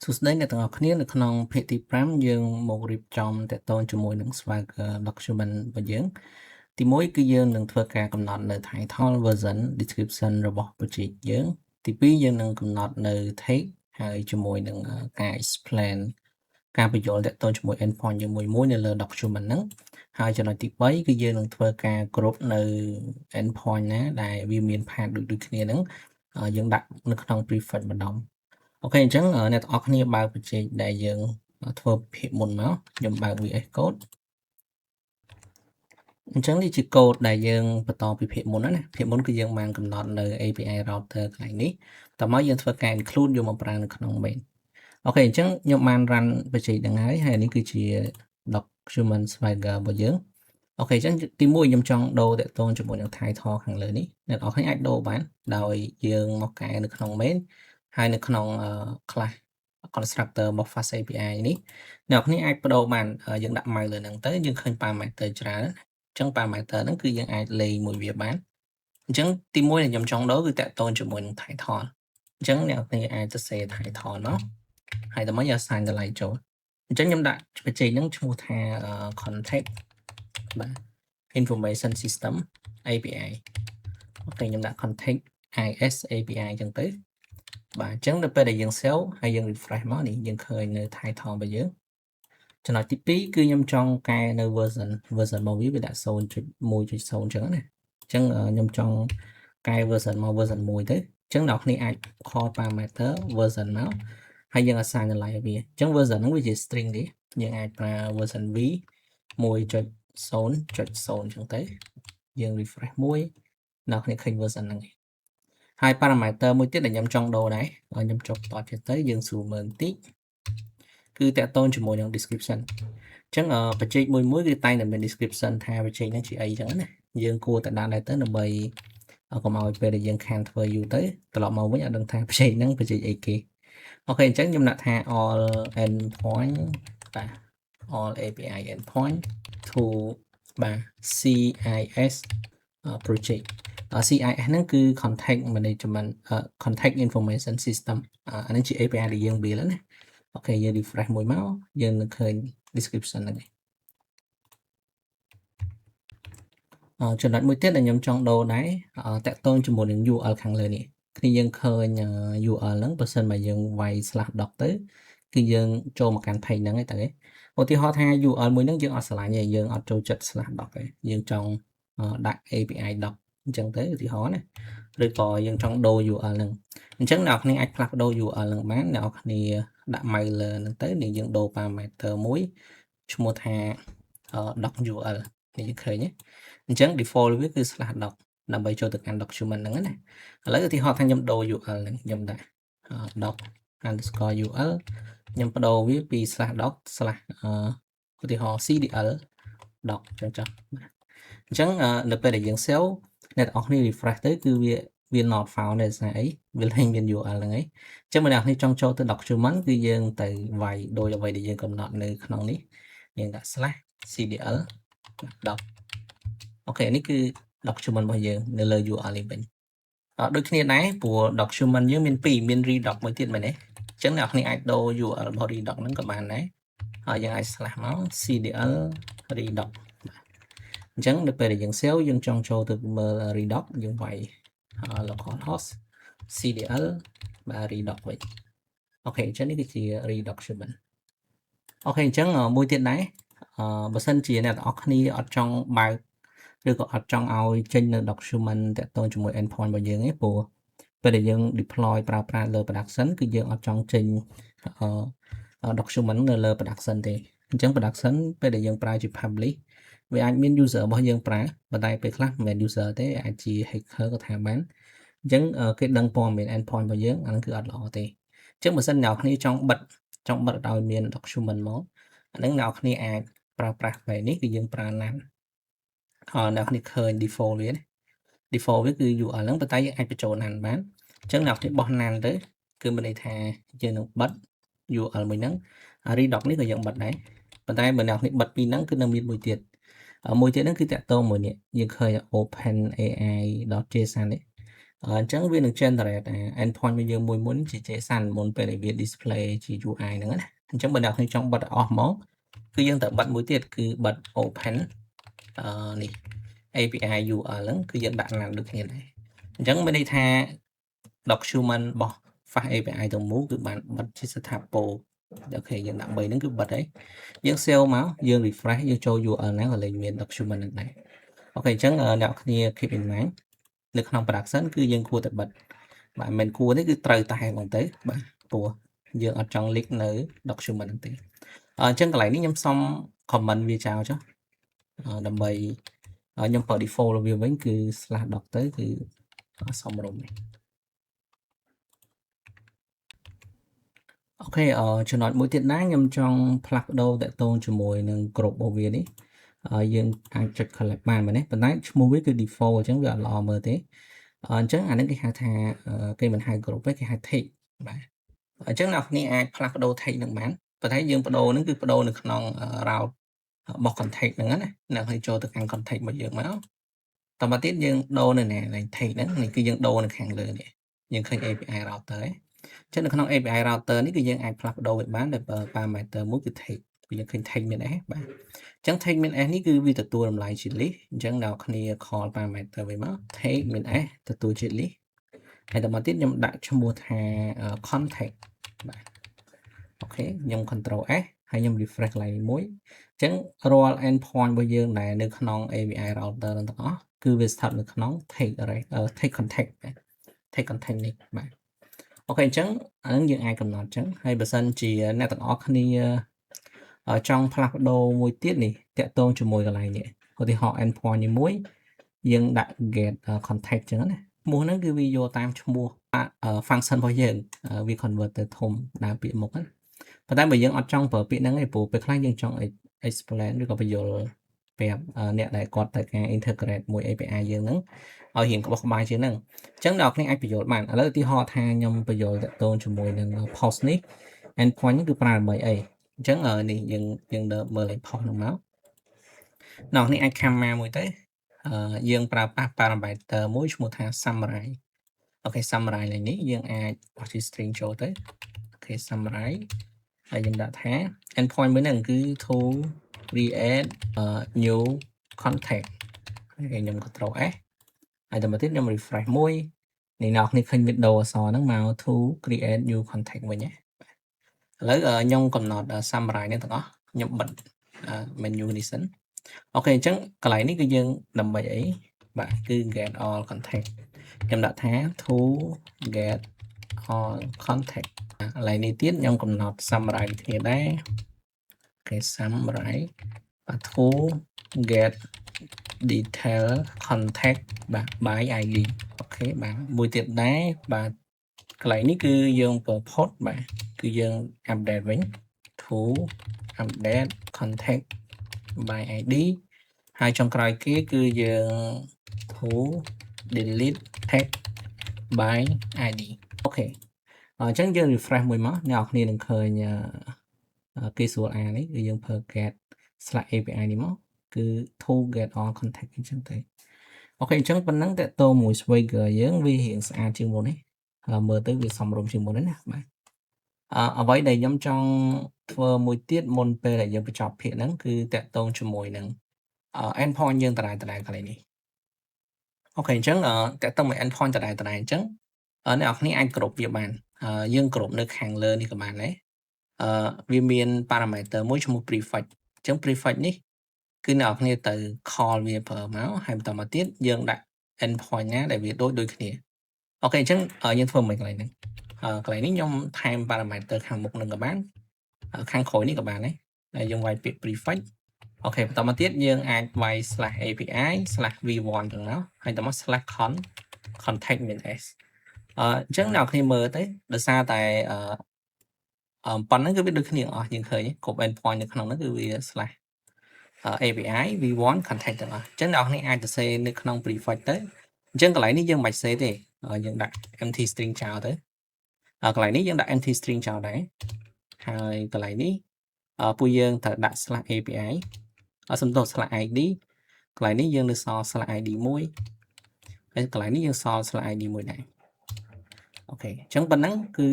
សួស្តីអ្នកទាំងអស់គ្នានៅក្នុងភាគទី5យើងមករៀបចំតកតងជាមួយនឹង Swagger document របស់យើងទី1គឺយើងនឹងធ្វើការកំណត់នៅ title version description របស់ project យើងទី2យើងនឹងកំណត់នៅ text ហើយជាមួយនឹងការ explain ការបញ្យល់តកតងជាមួយ endpoint យើងមួយនៅលើ document ហ្នឹងហើយចំណុចទី3គឺយើងនឹងធ្វើការគ្រប់នៅ endpoint ណាដែលវាមាន path ដូចគ្នាហ្នឹងយើងដាក់នៅក្នុង prefix ម្ដងអូខេអញ្ចឹងអ្នកទាំងអស់គ្នាបើក project ដែលយើងធ្វើភាគមុនមកខ្ញុំបើក VS Code អញ្ចឹងនេះជា code ដែលយើងបន្តពីភាគមុនណាភាគមុនគឺយើងបានកំណត់នៅ API router កន្លែងនេះតោះមកយើងធ្វើការ include យកមកប្រើនៅក្នុង main អូខេអញ្ចឹងខ្ញុំបាន run project ហ្នឹងហើយនេះគឺជា document swagger របស់យើងអូខេអញ្ចឹងទី1ខ្ញុំចង់ដូរតកតងជាមួយនឹង title ខាងលើនេះអ្នកនរគ្នាអាចដូរបានដោយយើងមកកែនៅក្នុង main ហើយនៅក្នុង class constructor របស់ fast API នេះអ្នកនរគ្នាអាចបដូរបានយើងដាក់ mouse លើហ្នឹងទៅយើងឃើញ parameter ច្រើនអញ្ចឹង parameter ហ្នឹងគឺយើងអាចលេងមួយវាបានអញ្ចឹងទី1ដែលខ្ញុំចង់ដូរគឺតកតងជាមួយនឹង title អញ្ចឹងអ្នកនរគ្នាអាចសរសេរ title មកហើយដើម្បីយើង assign តម្លៃចូលអញ្ចឹងខ្ញុំដាក់ project ហ្នឹងឈ្មោះថា contact បាទ information system API អូខេខ្ញុំដាក់ contact is API អញ្ចឹងទៅបាទអញ្ចឹងដល់ពេលដែលយើង save ហើយយើង refresh មកនេះយើងឃើញនៅ title របស់យើងចំណុចទី2គឺខ្ញុំចង់កែនៅ version របស់វាដាក់ 0.1.0 អញ្ចឹងណាអញ្ចឹងខ្ញុំចង់កែ version មក version 1ទៅអញ្ចឹងអ្នកគ្នាអាច call parameter version មកហើយយើង assign តម្លៃឲ្យវាអញ្ចឹង version ហ្នឹងវាជា string ទេយើងអាចប្រើ version v 1.0.0 អញ្ចឹងទៅយើង refresh មួយអ្នកគ្នាឃើញ version ហ្នឹងហើយ parameter មួយទៀតដែលខ្ញុំចង់ដូរដែរខ្ញុំចុចតទៀតទៅយើងស្រួលមើលបន្តិចគឺតកតងជាមួយនឹង description អញ្ចឹងproject មួយគឺតែងតែមាន description ថា project ហ្នឹងជាអីអញ្ចឹងណាយើងគួរតែដាក់ដែរទៅដើម្បីកុំឲ្យពេលដែលយើងខានធ្វើយូរទៅត្រឡប់មកវិញអត់ដឹងថា project ហ្នឹង project អីគេអូខេអញ្ចឹងខ្ញុំដាក់ថា all endpoint បាទ all API endpoint to បាទ CIS project CIS ហ្នឹងគឺ contact management contact information system អាហ្នឹងជា API ដែលយើង build ណាអូខេយើង refresh មួយមកយើងនឹងឃើញ description ហ្នឹងចំណុចមួយទៀតដែលខ្ញុំចង់ដូរដែរតាក់ទងជាមួយនឹង URL ខាងលើនេះគ្នាយើងឃើញ URL ហ្នឹងបើសិនបើយើងវាយ /doc ទៅគឺយើងចូលមកកាន់ page ហ្នឹងឯងតើឧទាហរណ៍ថា URL មួយហ្នឹងយើងអត់ឆ្លាញ់ទេយើងអត់ចូលចិត្ត /doc ទេយើងចង់ដាក់ API doc អញ្ចឹងទៅឧទាហរណ៍ណាឬក៏យើងចង់ដូរ URL ហ្នឹងអញ្ចឹងអ្នកនរគ្នាអាចផ្លាស់ប្ដូរ URL ហ្នឹងបានអ្នកនរគ្នាដាក់ mail លើហ្នឹងទៅនេះយើងដូរ parameter មួយឈ្មោះថា doc URL នេះយើងឃើញទេអញ្ចឹង default វាគឺ /doc ដើម្បីចូលទៅកាន់ document ហ្នឹងណាឥឡូវឧទាហរណ៍ថាខ្ញុំដូរ URL ហ្នឹងខ្ញុំដាក់ doc_URL ខ្ញុំបដូរវាពី /doc/ ឧទាហរណ៍ cdl doc ចឹងចុះអញ្ចឹងនៅពេលដែលយើង save អ្នកទាំងអស់គ្នា refresh ទៅគឺវា not found ទេស្អីវាលែងមាន URL ហ្នឹងឯងអញ្ចឹងបើអ្នកទាំងអស់គ្នាចង់ចូលទៅ document គឺយើងទៅវាយដោយអ្វីដែលយើងកំណត់នៅក្នុងនេះយើងដាក់ /cdl doc អូខេនេះគឺ document របស់យើងនៅលើ URL នេះវិញដូចគ្នាដែរព្រោះ document យើងមាន2មាន redoc មួយទៀតមែនទេអញ្ចឹងអ្នកនរគ្នាអាចដូរ URL របស់ redoc ហ្នឹងក៏បានដែរហើយយើងអាច/មក cdl redoc អញ្ចឹងនៅពេលដែលយើង save យើងចង់ចូលទៅមើល redoc យើងវាយ localhost cdl បាទ redoc វិញអូខេអញ្ចឹងនេះគឺជា redocument អូខេអញ្ចឹងមួយទៀតដែរបើសិនជាអ្នកទាំងអស់គ្នាអត់ចង់បើកឬក៏អត់ចង់ឲ្យចេញនៅ document តាក់ទងជាមួយ endpoint របស់យើងទេព្រោះពេលដែលយើង deploy ប្រើប្រាស់លើ production គឺយើងអត់ចង់ចេញdocument នៅលើ production ទេអញ្ចឹង production ពេលដែលយើងប្រើជា public វាអាចមាន user របស់យើងប្រើប៉ុន្តែពេលខ្លះមិនមែន user ទេអាចជា hacker ក៏ថាបានអញ្ចឹងគេដឹងព័ត៌មាន endpoint របស់យើងអាហ្នឹងគឺអត់ល្អទេអញ្ចឹងបើសិនអ្នកគ្នាចង់បិទឲ្យមាន document មកអាហ្នឹងអ្នកគ្នាអាចប្រើប្រាស់បែបនេះគឺយើងប្រើ NaN អ្នកគ្នាឃើញ default វា default វាគឺ URL ហ្នឹងប៉ុន្តែយើងអាចបញ្ចូល NaN បានអញ្ចឹងអ្នកគ្នាបោះ NaN ទៅគឺមានន័យថាយើងនឹងបិទ URL មួយហ្នឹង redoc នេះក៏យើងបិទដែរប៉ុន្តែបើអ្នកគ្នាបិទពីហ្នឹងគឺនៅមានមួយទៀតហ្នឹងគឺតាក់ទងមួយនេះយើងឃើញ openai.json នេះ អញ្ចឹងវានឹង generate endpoint របស់យើងមួយមុនជា JSON មុនពេលដែលវា display ជា UI ហ្នឹងណាអញ្ចឹងបើអ្នកខ្ញុំចង់បិទអស់មកគឺយើងត្រូវបិទមួយទៀតគឺបិទ open នេះ API URL ហ្នឹងគឺយើងដាក់ឡើងដូចគ្នាដែរអញ្ចឹងមានន័យថា document របស់ fast API ទាំងមូលគឺបានបិទជាស្ថាពរអូខេយើងដាក់3ហ្នឹងគឺបិទហើយយើង save មកយើង refresh យើងចូល URL ហ្នឹងក៏លេខមាន document ហ្នឹងដែរអូខេអញ្ចឹងអ្នកគ្នា keep in mind នៅក្នុង production គឺយើងគួរតែបិទបាទមិនគួរទេគឺត្រូវតែហ្មងទៅបាទព្រោះយើងអត់ចង់ leak នៅ document ហ្នឹងទេអញ្ចឹងកន្លែងនេះខ្ញុំសុំ comment វាចោលចុះដើម្បីខ្ញុំប្រើ default របស់វាវិញគឺ /doc ទៅគឺសមរម្យនេះអូខេចំណុចមួយទៀតណាខ្ញុំចង់ផ្លាស់ប្ដូរតាក់ទងជាមួយនឹង group របស់វានេះយើងអាចចុច collect បានមែនទេប៉ុន្តែឈ្មោះវាគឺ default អញ្ចឹងវាអត់ល្អមើលទេអញ្ចឹងអានេះគេហៅថាគេមិនហៅ group ទេគេហៅ text បាទអញ្ចឹងអ្នកគ្នាអាចផ្លាស់ប្ដូរ text នឹងបានប៉ុន្តែយើងបដូរហ្នឹងគឺបដូរនៅក្នុង route របស់ context ហ្នឹងណាអ្នកគ្នាចូលទៅខាង context របស់យើងមកតមកទៀតយើងដូរនៅណា text ហ្នឹងនេះគឺយើងដូរនៅខាងលើនេះយើងឃើញ API router ឯងចឹងនៅក្នុង API router នេះគឺយើងអាចផ្លាស់ប្ដូរវាបានដោយ parameter មួយគឺ text គឺយើងឃើញ text មាន s បាទអញ្ចឹង text មាន s នេះគឺវាទទួលតម្លៃជា list អញ្ចឹងដល់គ្នា call parameter វាមក text មាន s ទទួលជា list ហើយតមកទៀតខ្ញុំដាក់ឈ្មោះថា context បាទអូខេខ្ញុំ control s ហើយខ្ញុំ refresh កន្លែងនេះមួយអញ្ចឹងរាល់ endpoint របស់យើងដែលនៅក្នុង API router ទាំងអស់គឺវាស្ថិតនៅក្នុង text array text context បាទ text context នេះបាទអូខេអញ្ចឹងអានឹងយើងអាចកំណត់អញ្ចឹងហើយបើសិនជាអ្នកទាំងអស់គ្នាចង់ផ្លាស់ប្ដូរមួយទៀតនេះតាក់ទងជាមួយកន្លែងនេះឧទាហរណ៍ endpoint នេះមួយយើងដាក់ get context អញ្ចឹងណាឈ្មោះហ្នឹងគឺវាយកតាមឈ្មោះ function របស់យើងវា convert ទៅធំដើរពាក្យមុខណាប៉ុន្តែបើយើងអត់ចង់ប្រើពាក្យហ្នឹងទេព្រោះពេលខ្លះយើងចង់ explain ឬក៏បញ្យល់ប្រាប់អ្នកដែលគាត់ត្រូវការ integrate មួយ API យើងហ្នឹងឲ្យរៀងក្បោះក្បាយជាងហ្នឹងអញ្ចឹងអ្នកគ្នាអាចបញ្យល់បានឥឡូវឧទាហរណ៍ថាខ្ញុំបញ្យល់តាក់ទងជាមួយនឹង post នេះ endpoint នេះគឺប្រើដើម្បីអីអញ្ចឹងនេះយើងមើលលេខ post ហ្នឹងមកអ្នកគ្នាអាច camera មួយទៅយើងប្រើប្រាស់ parameter មួយឈ្មោះថា summary អូខេ summary លេខនេះយើងអាចបោះជា string ចូលទៅអូខេ summary ហើយយើងដាក់ថា endpoint មួយហ្នឹងគឺ to create new context ហើយខ្ញុំ control s ហើយតមកទៀតខ្ញុំ refresh មួយនេះអ្នកគ្នាឃើញវីដេអូអក្សរហ្នឹងមក to create new context វិញណាឥឡូវខ្ញុំកំណត់ summary នេះទាំងអស់ខ្ញុំបិទ menu នេះសិនអូខេអញ្ចឹងកន្លែងនេះគឺយើងដើម្បីអីបាទគឺ get all context ខ្ញុំដាក់ថា to get all context កន្លែងនេះទៀតខ្ញុំកំណត់ summary គ្នាដែរអូខេ summary បាទ to get detail context បាទ by id អូខេបាទមួយទៀតដែរបាទកន្លែងនេះគឺយើងប្រើ port បាទគឺយើង update វិញ to update context by id ហើយចុងក្រោយគេគឺយើង to delete text by id អូខេអញ្ចឹងយើង refresh មួយមកអ្នកនរគ្នានឹងឃើញគេស្រួលអាននេះគឺយើងប្រើ get /API នេះមកគឺ to get all context អញ្ចឹងទៅអូខេអញ្ចឹងប៉ុណ្ណឹងតើតើមួយ Swagger យើងវារៀងស្អាតជាងមុននេះមើលទៅវាសមរម្យជាងមុនណាបាទអ្វីដែលខ្ញុំចង់ធ្វើមួយទៀតមុនពេលដែលយើងបញ្ចប់ភាគហ្នឹងគឺតកតងជាមួយនឹងendpoint យើងដដែលកន្លែងនេះអូខេអញ្ចឹងតកតងមួយ endpoint ដដែលអញ្ចឹងអ្នកនរគ្នាអាចគ្រប់វាបានយើងគ្រប់នៅខាងលើនេះក៏បានដែរវាមាន parameter មួយឈ្មោះ prefix អញ្ចឹង prefix នេះគឺអ្នកនរគ្នាទៅ call វាប្រើមកហើយបន្តមកទៀតយើងដាក់ endpoint ណាដែលវាដូចគ្នាអូខេអញ្ចឹងយើងធ្វើមិនកន្លែងហ្នឹងកន្លែងនេះខ្ញុំថែម parameter ខាងមុខនឹងក៏បានខាងក្រោយនេះក៏បានដែរហើយយើងវាយពាក្យ prefix អូខេបន្តមកទៀតយើងអាចវាយ /API/v1 ទៅមកហើយបន្តមក /context មាន s អញ្ចឹងអ្នកនរគ្នាមើលទៅដោយសារតែប៉ុណ្ណឹងគឺវាដូចគ្នាអស់យើងឃើញគ្រប់ endpoint នៅក្នុងហ្នឹងគឺវា /API v1 context ទាំងអស់អញ្ចឹងអ្នកនរគ្នាអាចទៅសេនៅក្នុង prefix ទៅអញ្ចឹងកន្លែងនេះយើងមិនបាច់សេទេយើងដាក់ empty string ចោលទៅកន្លែងនេះយើងដាក់ empty string ចោលដែរហើយកន្លែងនេះពួកយើងត្រូវដាក់ /API សំដៅ /ID កន្លែងនេះយើងនៅសល់ /ID មួយ ហើយកន្លែងនេះយើងសល់ slide ID មួយដែរអូខេអញ្ចឹងប៉ុណ្ណឹងគឺ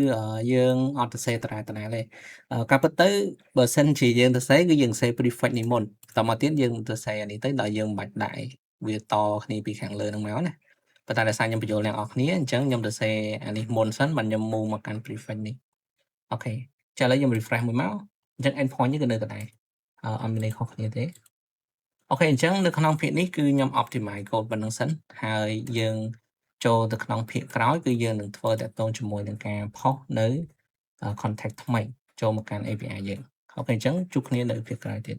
យើងអត់ទៅសេតារាតាទេការពិតទៅបើសិនជាយើងទៅសេគឺយើងសេ prefix នេះមុនតមកទៀតយើងទៅសេអានេះទៅដល់យើងមិនបាច់ដាក់វាតគ្នាពីខាងលើហ្នឹងមកណាប៉ុន្តែដោយសារខ្ញុំបញ្យល់អ្នកនរគ្នាអញ្ចឹងខ្ញុំទៅសេអានេះមុនសិនបានខ្ញុំ move មកកាន់ prefix នេះអូខេចាឥឡូវខ្ញុំ refresh មួយមកអញ្ចឹង endpoint នេះគឺនៅដដែលអត់មានអីខុសគ្នាទេអូខេអញ្ចឹងនៅក្នុងភាគនេះគឺខ្ញុំ optimize code ប៉ុណ្្នឹងសិនហើយយើងចូលទៅក្នុងភាគក្រោយគឺយើងនឹងធ្វើតាក់ទងជាមួយនឹងការផុសនៅ contact ថ្មីចូលមកកាន់ API យើងអូខេអញ្ចឹងជួបគ្នានៅភាគក្រោយទៀត